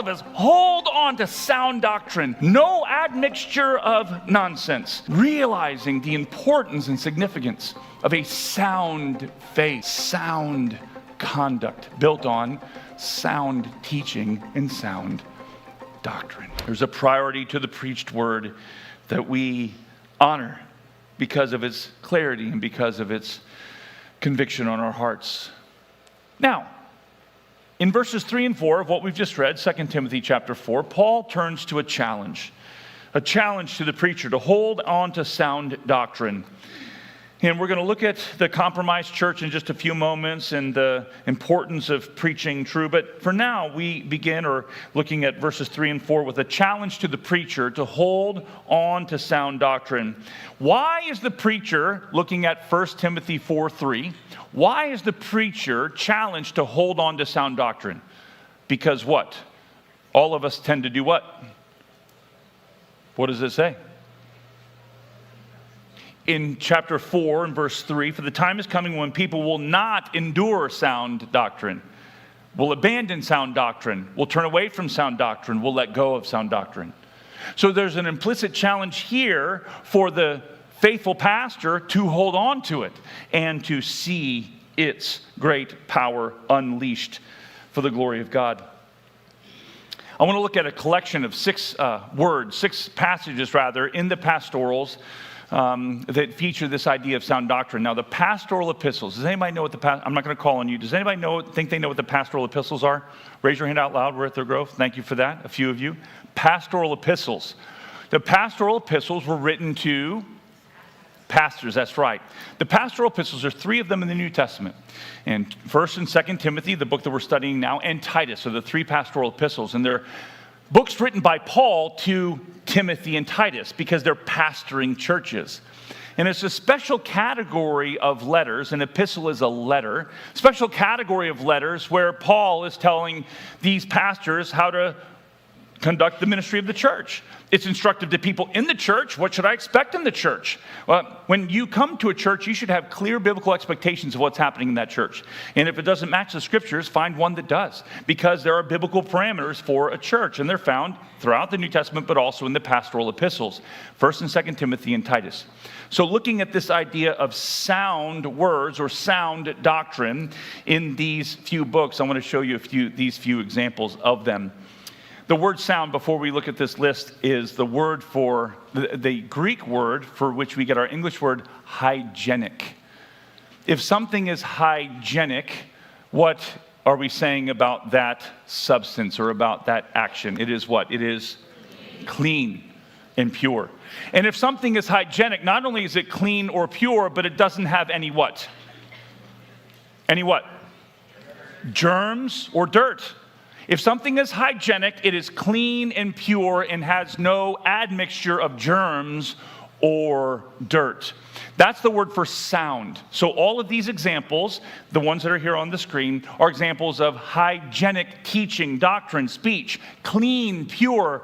of us, hold on to sound doctrine. No admixture of nonsense. Realizing the importance and significance of a sound faith, sound conduct built on sound teaching and sound doctrine. There's a priority to the preached word that we honor because of its clarity and because of its conviction on our hearts. Now, in verses 3 and 4 of what we've just read, 2 Timothy chapter 4, Paul turns to a challenge to the preacher to hold on to sound doctrine. And we're going to look at the compromised church in just a few moments and the importance of preaching true. But for now, we begin looking at verses 3 and 4 with a challenge to the preacher to hold on to sound doctrine. Why is the preacher, looking at 1 Timothy 4:3, why is the preacher challenged to hold on to sound doctrine? Because what? All of us tend to do what? What does it say? In chapter 4 and verse 3, for the time is coming when people will not endure sound doctrine, will abandon sound doctrine, will turn away from sound doctrine, will let go of sound doctrine. So there's an implicit challenge here for the faithful pastor to hold on to it and to see its great power unleashed for the glory of God. I want to look at a collection of six passages in the pastorals that feature this idea of sound doctrine. Now, the pastoral epistles. Does anybody know what I'm not going to call on you. Does anybody think they know what the pastoral epistles are? Raise your hand out loud. We're at their growth. Thank you for that. A few of you. Pastoral epistles. The pastoral epistles were written to pastors. That's right. The pastoral epistles, there's 3 of them in the New Testament. And 1 and 2 Timothy, the book that we're studying now, and Titus are the 3 pastoral epistles. And they're books written by Paul to Timothy and Titus because they're pastoring churches. And it's a special category of letters. An epistle is a letter. Special category of letters where Paul is telling these pastors how to conduct the ministry of the church. It's instructive to people in the church. What should I expect in the church? Well, when you come to a church, you should have clear biblical expectations of what's happening in that church. And if it doesn't match the scriptures, find one that does. Because there are biblical parameters for a church. And they're found throughout the New Testament, but also in the pastoral epistles. 1 and 2 Timothy and Titus. So looking at this idea of sound words or sound doctrine in these few books, I want to show you these few examples of them. The word sound, before we look at this list, is the word for, the Greek word for which we get our English word hygienic. If something is hygienic, what are we saying about that substance or about that action? It is what? It is clean and pure. And if something is hygienic, not only is it clean or pure, but it doesn't have any what? Any what? Germs or dirt. If something is hygienic, it is clean and pure and has no admixture of germs or dirt. That's the word for sound. So all of these examples, the ones that are here on the screen, are examples of hygienic teaching, doctrine, speech, clean, pure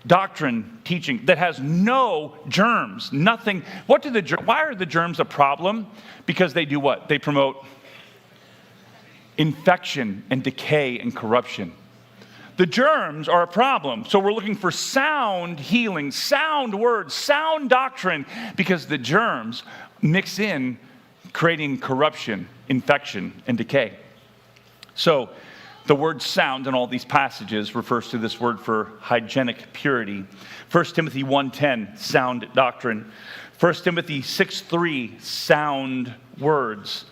doctrine, teaching that has no germs, nothing. Why are the germs a problem? Because they do what? They promote infection and decay and corruption. The germs are a problem. So we're looking for sound healing, sound words, sound doctrine, because the germs mix in, creating corruption, infection, and decay. So the word sound in all these passages refers to this word for hygienic purity. 1 Timothy 1:10, sound doctrine. 1 Timothy 6:3, sound words.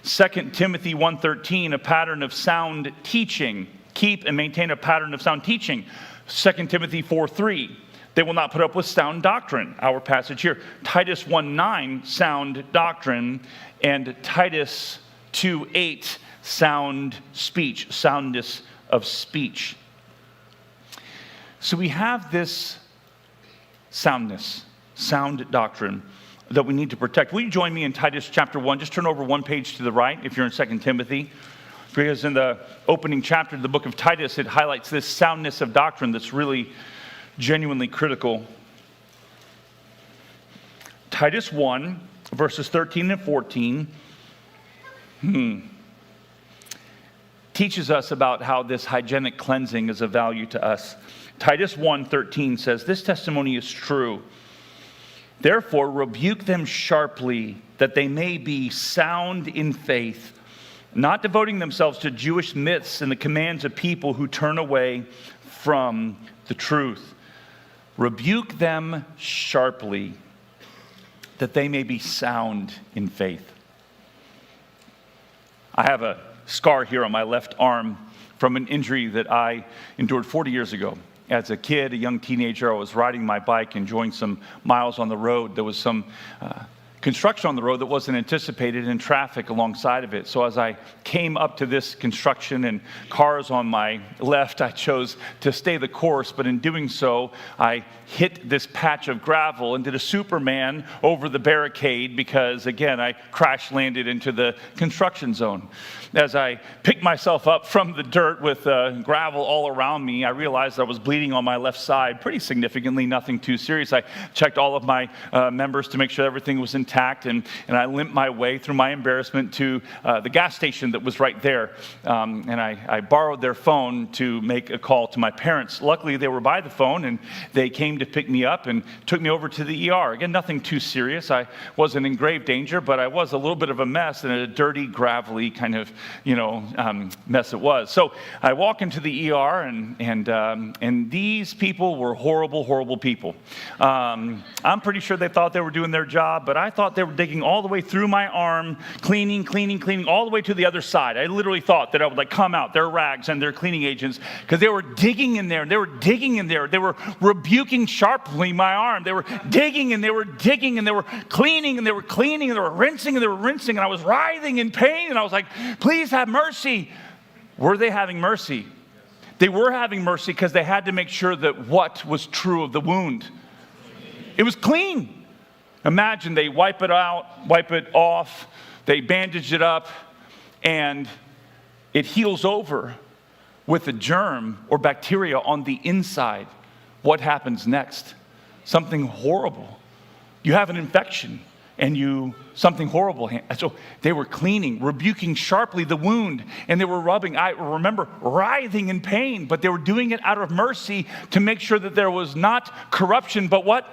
2 Timothy 1:13, a pattern of sound teaching. Keep and maintain a pattern of sound teaching. 2 Timothy 4:3, they will not put up with sound doctrine, our passage here. Titus 1:9, sound doctrine. And Titus 2:8, sound speech, soundness of speech. So we have this soundness, sound doctrine that we need to protect. Will you join me in Titus chapter 1? Just turn over one page to the right if you're in 2 Timothy. Because in the opening chapter of the book of Titus, it highlights this soundness of doctrine that's really genuinely critical. Titus 1, verses 13 and 14. teaches us about how this hygienic cleansing is of value to us. Titus 1:13 says, "This testimony is true. Therefore, rebuke them sharply, that they may be sound in faith, not devoting themselves to Jewish myths and the commands of people who turn away from the truth." Rebuke them sharply, that they may be sound in faith. I have a scar here on my left arm from an injury that I endured 40 years ago. As a kid, a young teenager, I was riding my bike, enjoying some miles on the road. There was some construction on the road that wasn't anticipated and traffic alongside of it. So as I came up to this construction and cars on my left, I chose to stay the course. But in doing so, I hit this patch of gravel and did a Superman over the barricade because, again, I crash landed into the construction zone. As I picked myself up from the dirt with gravel all around me, I realized I was bleeding on my left side pretty significantly, nothing too serious. I checked all of my members to make sure everything was intact, and I limped my way through my embarrassment to the gas station that was right there. And I borrowed their phone to make a call to my parents. Luckily, they were by the phone, and they came to pick me up and took me over to the ER. Again, nothing too serious. I wasn't in grave danger, but I was a little bit of a mess and a dirty, gravelly kind of mess it was. So I walk into the ER, and these people were horrible, horrible people. I'm pretty sure they thought they were doing their job, but I thought they were digging all the way through my arm, cleaning, all the way to the other side. I literally thought that I would come out, their rags and their cleaning agents, because they were digging in there. They were digging in there. They were rebuking sharply my arm. They were digging and they were digging and they were cleaning and they were cleaning and they were rinsing and they were rinsing. And I was writhing in pain and I was like, please have mercy. Were they having mercy? They were having mercy because they had to make sure that what was true of the wound. It was clean. Imagine they wipe it out, wipe it off, they bandage it up, and it heals over with a germ or bacteria on the inside. What happens next? Something horrible. You have an infection. And something horrible. So they were cleaning, rebuking sharply the wound, and they were rubbing. I remember writhing in pain, but they were doing it out of mercy to make sure that there was not corruption, but what?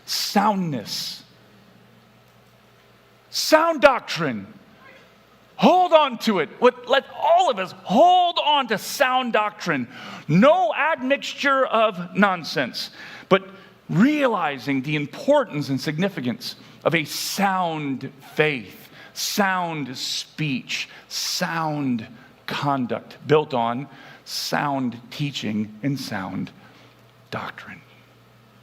Soundness. Sound doctrine. Hold on to it. Let all of us hold on to sound doctrine. No admixture of nonsense, but realizing the importance and significance of a sound faith, sound speech, sound conduct built on sound teaching and sound doctrine.